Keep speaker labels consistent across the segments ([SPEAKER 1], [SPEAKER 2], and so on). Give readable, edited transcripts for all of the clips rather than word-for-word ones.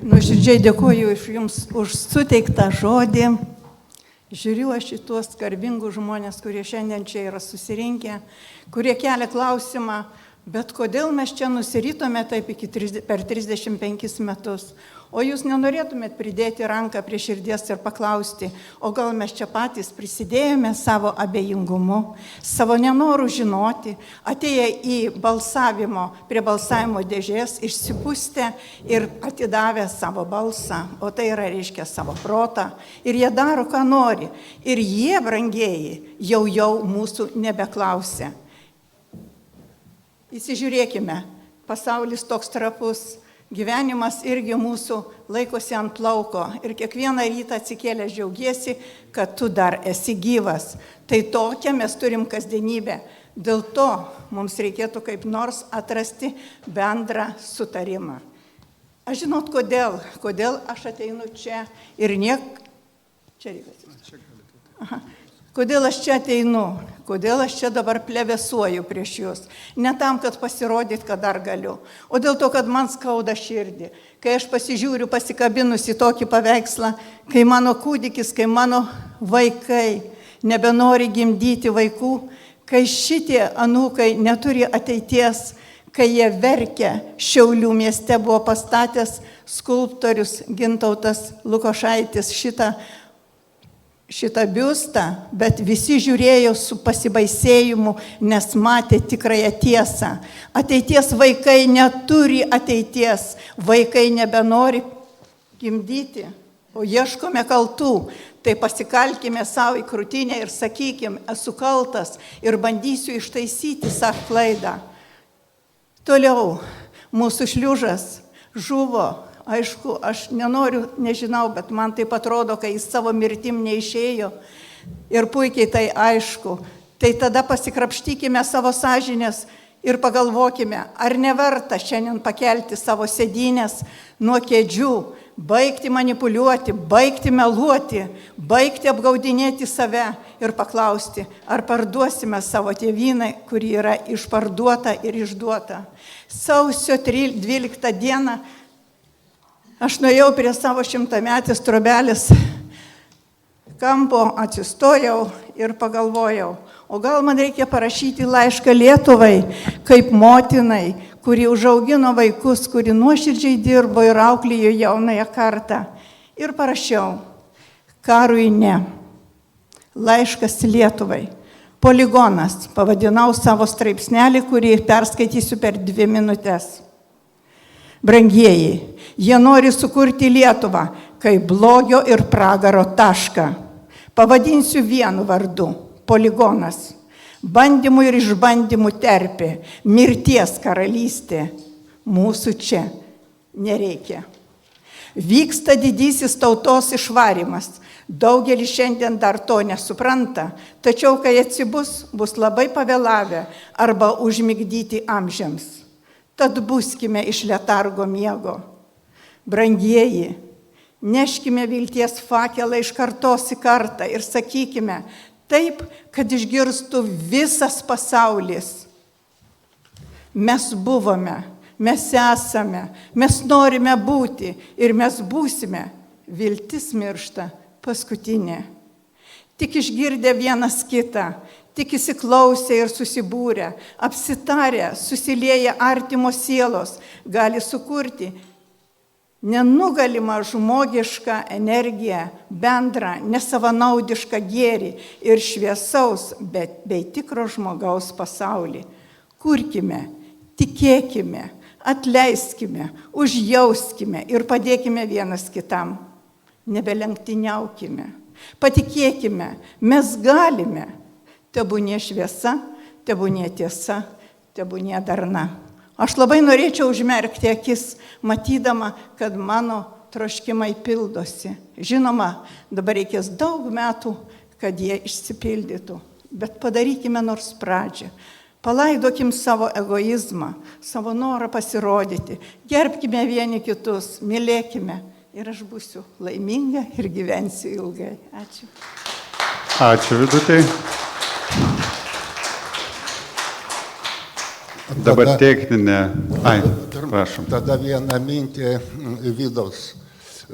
[SPEAKER 1] Nuoširdžiai dėkoju Jums už suteiktą žodį. Žiūriu aš į tuos garbingus žmonės, kurie šiandien čia yra susirinkę, kurie kelia klausimą, bet kodėl mes čia nusiritome taip per 35 metus? O jūs nenorėtumėt pridėti ranką prie širdies ir paklausti, o gal mes čia patys prisidėjome savo abejingumu, savo nenoru žinoti, atėję prie balsavimo dėžės, išsipustę ir atidavę savo balsą, o tai yra reiškia savo protą, ir jie daro, ką nori, ir jie, brangieji, jau mūsų nebeklausia. Įsižiūrėkime, pasaulis toks trapus, gyvenimas irgi mūsų laikosi ant plauko ir kiekvieną rytą atsikėlęs džiaugiesi, kad tu dar esi gyvas. Tai tokią mes turim kasdienybę. Dėl to mums reikėtų kaip nors atrasti bendrą sutarimą. Aš žinot, kodėl aš ateinu čia ir Čia reikia. Kodėl aš čia ateinu? Kodėl aš čia dabar plevėsuoju prieš jūs? Ne tam, kad pasirodyt, kad dar galiu, o dėl to, kad man skauda širdį. Kai aš pasižiūriu pasikabinus į tokį paveikslą, kai mano kūdikis, kai mano vaikai nebenori gimdyti vaikų, kai šitie anūkai neturi ateities, kai jie verkia, Šiaulių mieste buvo pastatęs skulptorius Gintautas Lukošaitis šitą biustą, bet visi žiūrėjo su pasibaisėjimu, nes matė tikrąją tiesą. Ateities vaikai neturi ateities, vaikai nebenori gimdyti, o ieškome kaltų. Tai pasikalkime savo į krūtinę ir sakykim, esu kaltas ir bandysiu ištaisyti savo klaidą. Toliau, mūsų šliužas žuvo. Aišku, aš nežinau, bet man taip atrodo, kai jis savo mirtim neišėjo ir puikiai tai aišku. Tai tada pasikrapštykime savo sąžinės ir pagalvokime, ar neverta šiandien pakelti savo sėdynės nuo kėdžių, baigti manipuliuoti, baigti meluoti, baigti apgaudinėti save ir paklausti, ar parduosime savo tėvynai, kuri yra išparduota ir išduota. Sausio 12 dieną aš nuėjau prie savo 100-metės trobelės kampo, atsistojau ir pagalvojau, o gal man reikia parašyti laišką Lietuvai, kaip motinai, kuri užaugino vaikus, kuri nuoširdžiai dirbo ir auklėjo jaunąją kartą. Ir parašiau, karui ne. Laiškas Lietuvai. Poligonas, pavadinau savo straipsnelį, kurį perskaitysiu per 2 minutės. Brangieji, jie nori sukurti Lietuvą kaip blogio ir pragaro tašką. Pavadinsiu vienu vardu – poligonas. Bandymų ir išbandymų terpė, mirties karalystė. Mūsų čia nereikia. Vyksta didysis tautos išvarymas. Daugelis šiandien dar to nesupranta, tačiau kai atsibus, bus labai pavėlavę arba užmigdyti amžiams. Tad buskime iš letargo miego. Brangieji, neškime vilties fakelą iš kartos į kartą ir sakykime taip, kad išgirstų visas pasaulis. Mes buvome, mes esame, mes norime būti ir mes būsime. Viltis miršta paskutinė. Tik išgirdę vienas kitą, tik įsiklausę ir susibūrę, apsitarę, susilieję artimos sielos, gali sukurti nenugalimą žmogišką energiją, bendrą, nesavanaudišką gėrį ir šviesaus, bei tikro žmogaus pasaulį. Kurkime, tikėkime, atleiskime, užjauskime ir padėkime vienas kitam. Nebelenktyniaukime, patikėkime, mes galime. Tebūnie šviesa, tebūnie tiesa, tebūnie darna. Aš labai norėčiau užmerkti akis, matydama, kad mano troškimai pildosi. Žinoma, dabar reikės daug metų, kad jie išsipildytų, bet padarykime nors pradžią. Palaidokim savo egoizmą, savo norą pasirodyti, gerbkime vieni kitus, mylėkime ir aš būsiu laiminga ir gyvensiu ilgai. Ačiū.
[SPEAKER 2] Ačiū, Vidutei. Dabar techninė. Prašom.
[SPEAKER 3] Tada vieną mintį Vidaus.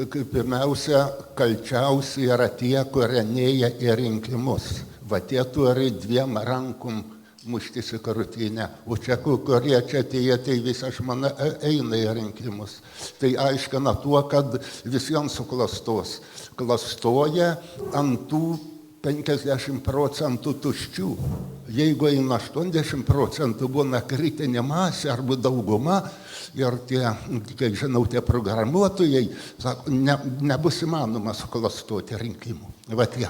[SPEAKER 3] Pirmiausia, kalčiausi yra tie, kurie neįja į rinkimus. Va tie turi 2 rankom muštis į krūtinę. O čia, kurie čia atėję, tai visa žmona eina į rinkimus. Tai aiškina tuo, kad visiems suklastos. Klastoja ant tų 50% tuščių. Jeigu eina 80%, būna kritinė masė arba dauguma ir tie, kiek žinau, tie programuotojai, sako, nebus įmanoma suklastoti rinkimų. Va tiek.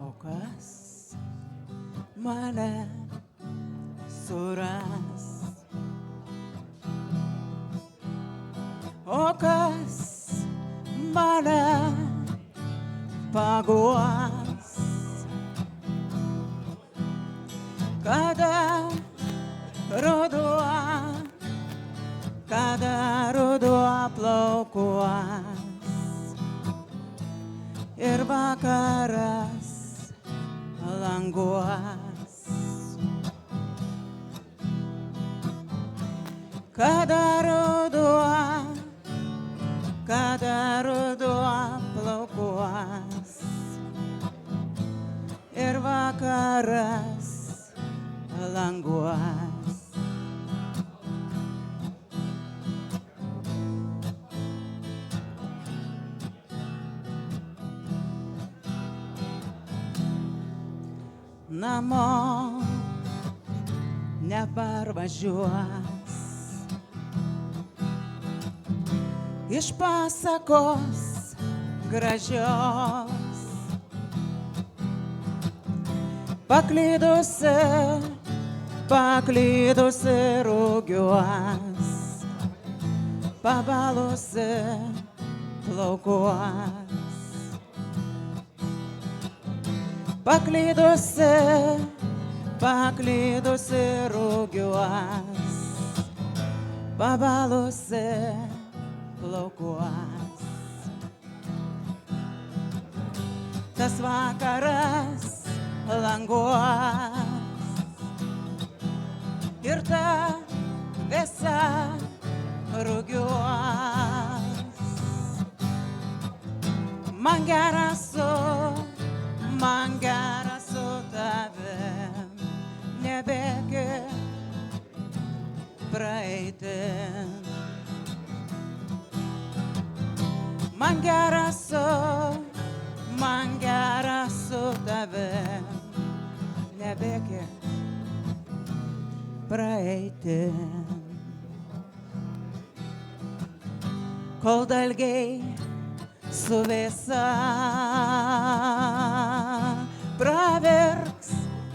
[SPEAKER 4] O kas mane suras? O kas mane paguos? Kada ruduo plaukuos ir vakaras languos. Kada ruduo plaukuos ir vakaras languos. Namo neparvažiuos iš pasakos gražios. Paklydusi rugiuos, pabalusi plaukuos. Paklydusi rugiuos, pabalusi plaukuos. Tas vakaras languos ir ta visa rugiuos. Man gera su tavim, nebėgi praeitin. Man gera su tavim, nebėgi praeitin. Kol dalgiai su visa pravirks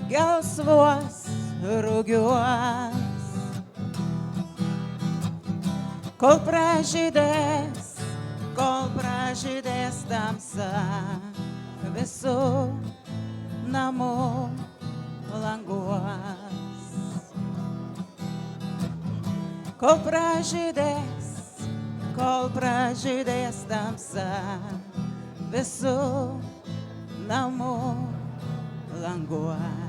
[SPEAKER 4] gelsvos rugiuos, kol pražydės tamsa visų namų languos, kol pražydės tamsa visų namų languos.